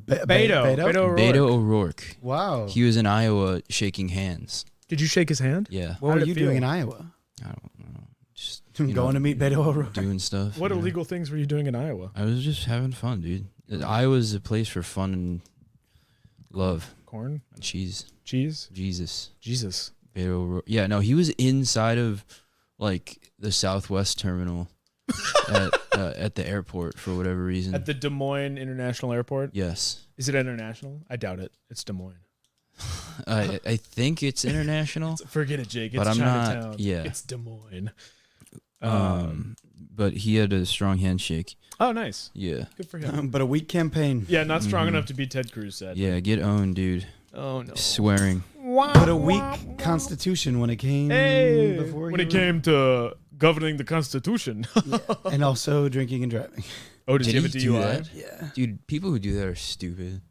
Beto O'Rourke. Wow. He was in Iowa shaking hands. Did you shake his hand? Yeah. What How'd were it you feel? doing in Iowa? I don't know. Just Going to meet Beto O'Rourke. doing stuff. What you know. illegal things were you doing in Iowa? I was just having fun, dude. Iowa's a place for fun and love. Corn, Cheese. cheese, Jesus. Jesus. Beto O'Rourke. Yeah, no, he was inside of like the Southwest terminal at the airport for whatever reason. At the Des Moines International Airport. Yes. Is it international? I doubt it. It's Des Moines. I think it's international. Forget it, Jake. It's But I'm not- Chinatown. yeah. It's Des Moines. But he had a strong handshake. Oh, nice. Yeah. Good for him. But a weak campaign. Yeah, not strong Mhm. enough to be Ted Cruz said. Yeah, get owned, dude. Oh no. Swearing. But a weak constitution when it came Hey, before when he it came to governing the Constitution. and also drinking and driving. Oh, does he Did have a he do DUI? that? Yeah. Dude, people who do that are stupid.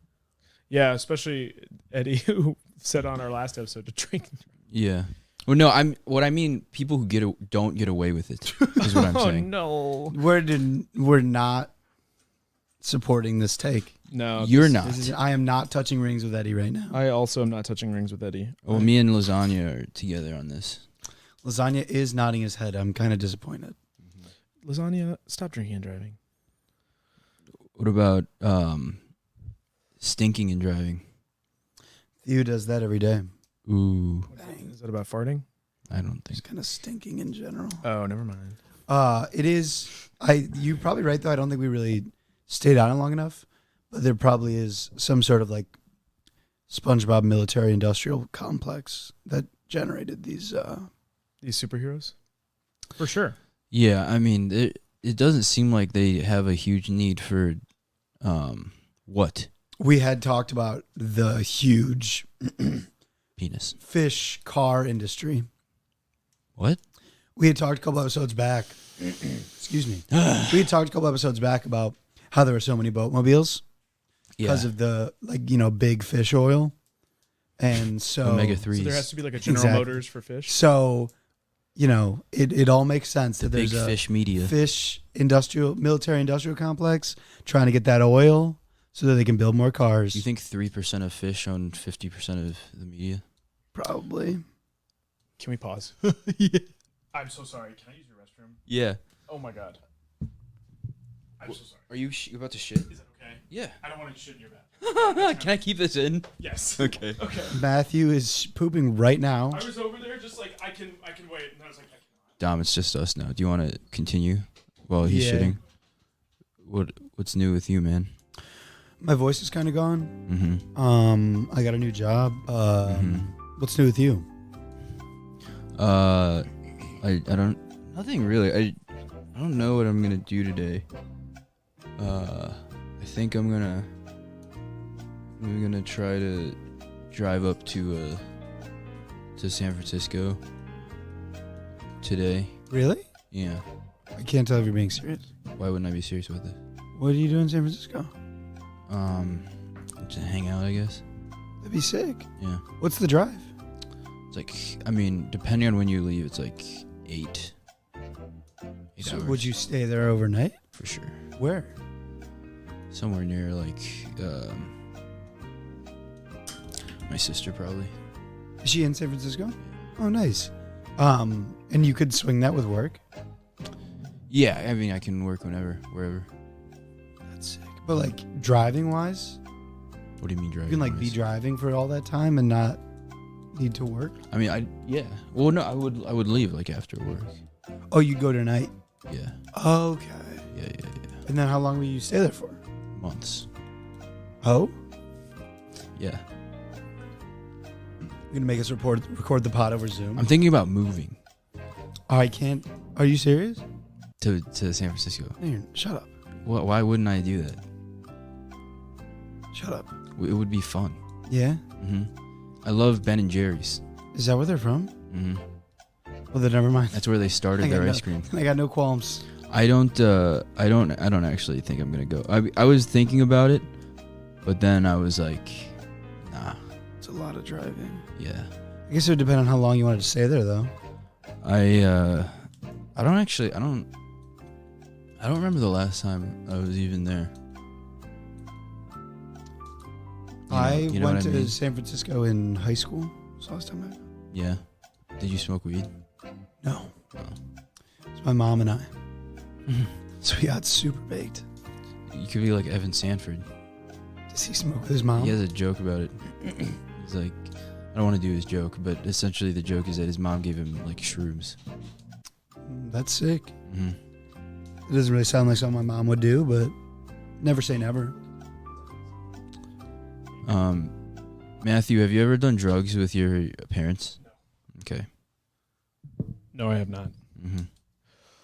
Yeah, especially Eddie, who said on our last episode to drink. Yeah. Well, no, what I mean, people who don't get away with it is what I'm Oh saying. no, We're not supporting this take. no, You're not. I am not touching rings with Eddie right now. I also am not touching rings with Eddie. Well, me and Lasagna are together on this. Lasagna is nodding his head. I'm kind of disappointed. Lasagna, stop drinking and driving. What about stinking and driving? Theo does that every day. Ooh, Is that about farting? I don't think. He's kind of stinking in general. Oh, never mind. It is. You're probably right though. I don't think we really stayed on it long enough. But there probably is some sort of like SpongeBob military industrial complex that generated these. These superheroes, for sure. Yeah, I mean, it doesn't seem like they have a huge need for what? We had talked about the huge Penis. fish car industry. What? We had talked a couple episodes back. Excuse me. We had talked a couple episodes back about how there were so many boatmobiles because of the big fish oil, and so Omega So 3s. there has to be like a General Exactly. Motors for fish. So, it all makes sense the that big there's a fish media. fish military industrial complex trying to get that oil so that they can build more cars. You think 3% of fish own 50% of the media? Probably. Can we pause? I'm so sorry. Can I use your restroom? Yeah. Oh my god. I'm so sorry. Are you about to shit? Is it okay? Yeah. I don't want to shit in your bed. Can I keep this in? Yes. Okay. Okay. Matthew is pooping right now. I was over there just like I can wait, and I was like I cannot. Dom, it's just us now. Do you want to continue while he's Yeah. shitting? What's new with you, man? My voice is kind of gone. Mm-hmm. I got a new job. Mhm. What's new with you? I don't. Nothing really. I don't know what I'm gonna do today. I think I'm gonna try to drive up to San Francisco today. Really? Yeah. I can't tell if you're being serious. Why wouldn't I be serious with it? What do you do in San Francisco? To hang out, I guess. That'd be sick. Yeah. What's the drive? It's like, I mean, depending on when you leave, it's like 8 So hours. would you stay there overnight? For sure. Where? Somewhere near, like, my sister, probably. Is she in San Francisco? Oh, nice. And you could swing that with work? Yeah, I mean, I can work whenever, wherever. That's sick. But like driving wise, What do you mean driving? you can like be wise? driving for all that time and not need to work? I mean, yeah. Well, no, I would leave, like, after work. Oh, you go tonight? Yeah. Okay. Yeah. And then how long will you stay there for? Months. Oh? Yeah. You're gonna make us record the pod over Zoom? I'm thinking about moving Oh, I can't. Are you serious? to San Francisco. Shut up. Why wouldn't I do that? Shut up. It would be fun. Yeah? I love Ben and Jerry's. Is that where they're from? Well, then never mind. That's where they started their ice cream. I got no qualms. I don't actually think I'm gonna go. I was thinking about it, but then I was like, nah. It's a lot of driving. Yeah. I guess it would depend on how long you wanted to stay there, though. I don't remember the last time I was even there. I You know went what to I mean? San Francisco in high school. It's the last time I. Yeah. Did you smoke weed? No. Oh. It's my mom and I. So we got super baked. You could be like Evan Sanford. Does he smoke with his mom? He has a joke about it. He's like, I don't want to do his joke, but essentially the joke is that his mom gave him like shrooms. That's sick. Mm-hmm. It doesn't really sound like something my mom would do, but never say never. Matthew, have you ever done drugs with your parents? No. Okay. No, I have not. Mm-hmm.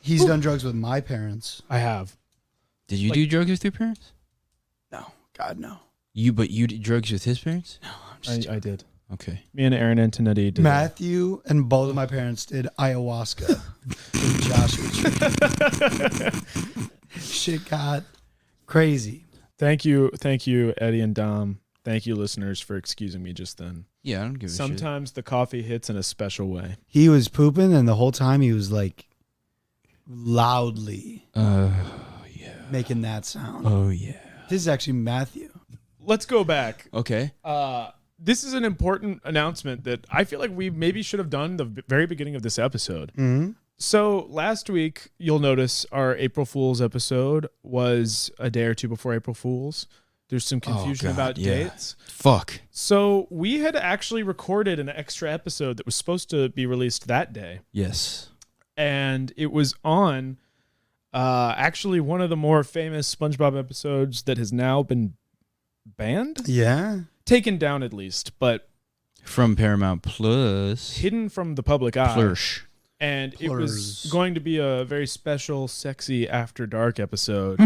He's done drugs with my parents. I have. Did you Like- do drugs with your parents? No. God, no. But you did drugs with his parents? No, I'm just I did. Okay. Me and Aaron Antonetti did. Matthew and both of my parents did ayahuasca in Joshua Tree. Shit got crazy. Thank you, Eddie and Dom. Thank you, listeners, for excusing me just then. Yeah, I don't give a shit. Sometimes the coffee hits in a special way. He was pooping, and the whole time he was like loudly Yeah. making that sound. Oh, yeah. This is actually Matthew. Let's go back. Okay. This is an important announcement that I feel like we maybe should have done the very beginning of this episode. Mm-hmm. So last week, you'll notice our April Fool's episode was a day or two before April Fool's. There's some confusion God, about yeah. dates. Fuck. So we had actually recorded an extra episode that was supposed to be released that day. Yes. And it was on actually one of the more famous SpongeBob episodes that has now been banned? Yeah. Taken down at least, but From Paramount Plus. hidden from the public eye. Plursh. And it was Plurs. going to be a very special, sexy After Dark episode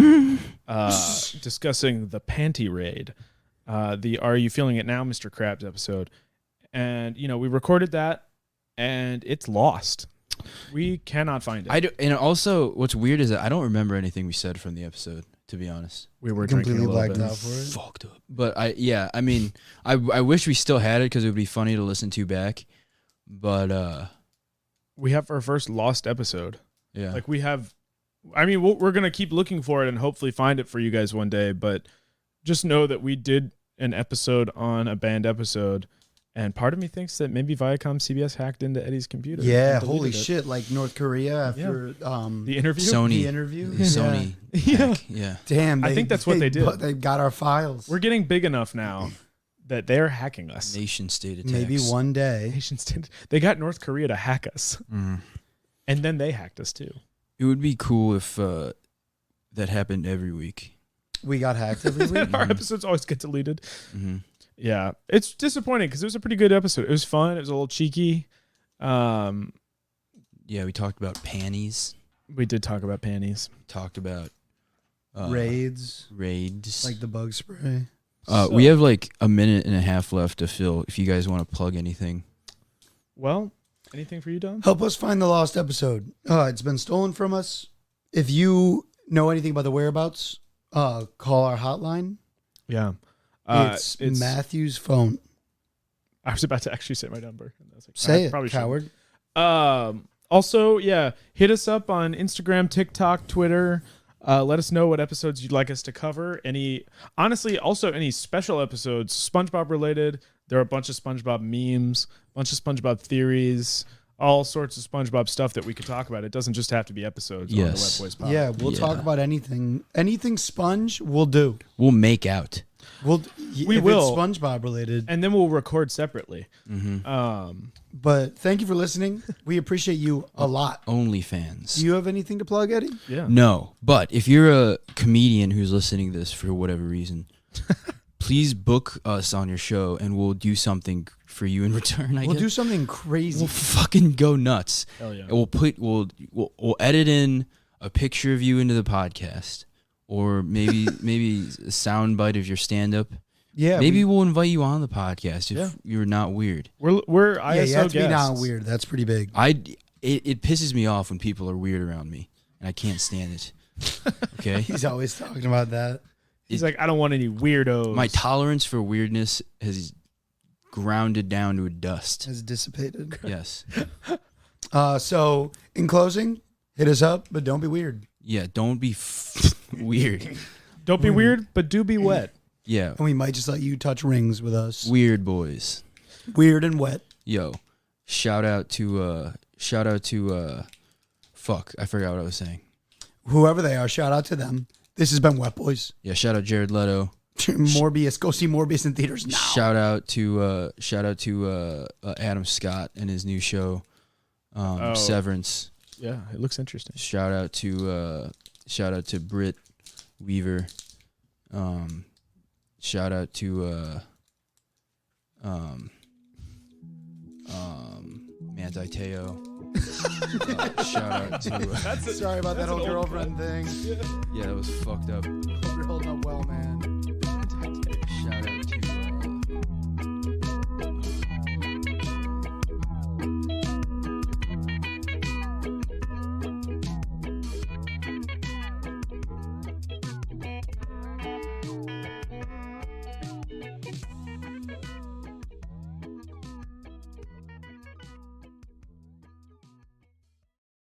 discussing the panty raid, the Are You Feeling It Now, Mr. Krabs episode. And, we recorded that, and it's lost. We cannot find it. And also, what's weird is that I don't remember anything we said from the episode, to be honest. We were drinking a Completely little blacked bit. out for it. Fucked up. But I mean, I wish we still had it because it would be funny to listen to back. But, We have our first lost episode. yeah. Like we have, we're going to keep looking for it and hopefully find it for you guys one day. But just know that we did an episode on a banned episode. And part of me thinks that maybe Viacom CBS hacked into Eddie's computer. Yeah, and deleted holy it. shit. Like North Korea after The interview? Sony. the interview. The Sony. Yeah. hack, yeah. Damn. I think that's what they did. They got our files. We're getting big enough now that they're hacking us. Nation state attacks. Maybe one day. They got North Korea to hack us. Mm. And then they hacked us too. It would be cool if that happened every week. We got hacked every week. Our episodes always get deleted. Mm-hmm. Yeah. It's disappointing because it was a pretty good episode. It was fun. It was a little cheeky. Yeah, we talked about panties. We did talk about panties. Talked about Raids. raids. Like the bug spray. We have like a minute and a half left to fill. If you guys want to plug anything. Well, anything for you, Dom? Help us find the lost episode. It's been stolen from us. If you know anything about the whereabouts, call our hotline. Yeah. It's Matthew's phone. I was about to actually say my number. And I was like, Say I it, probably shouldn't. coward. Also, yeah, hit us up on Instagram, TikTok, Twitter. Let us know what episodes you'd like us to cover. Honestly, also any special episodes, SpongeBob related. There are a bunch of SpongeBob memes, a bunch of SpongeBob theories, all sorts of SpongeBob stuff that we could talk about. It doesn't just have to be episodes on the Wet Boys Pod. Yeah, we'll talk about anything. Anything Sponge, we'll do. We'll make out. We We if will. It's SpongeBob related. And then we'll record separately. But thank you for listening. We appreciate you a lot. OnlyFans. Do you have anything to plug, Eddie? Yeah. No, but if you're a comedian who's listening to this for whatever reason, please book us on your show and we'll do something for you in return. We'll do something crazy. We'll fucking go nuts. Hell yeah. And we'll edit in a picture of you into the podcast, or maybe a sound bite of your stand up. Yeah. Maybe we'll invite you on the podcast if you're not weird. We're Yeah, ISO you have to be guests. not weird. That's pretty big. It pisses me off when people are weird around me, and I can't stand it. Okay? He's always talking about that. He's like, I don't want any weirdos. My tolerance for weirdness has grounded down to a dust. Has dissipated. Yes. So, in closing, hit us up, but don't be weird. Yeah, don't be weird. Don't be weird, but do be wet. Yeah. And we might just let you touch rings with us. Weird boys. Weird and wet. Yo, shout out to fuck, I forgot what I was saying. Whoever they are, shout out to them. This has been Wet Boys. Yeah, shout out Jared Leto. Morbius. Go see Morbius in theaters now. Shout out to Adam Scott and his new show, Severance. Yeah, it looks interesting. Shout out to Britt Weaver. Shout out to Manti Teo. Shout out to Sorry about that whole girlfriend thing. yeah, that was fucked up.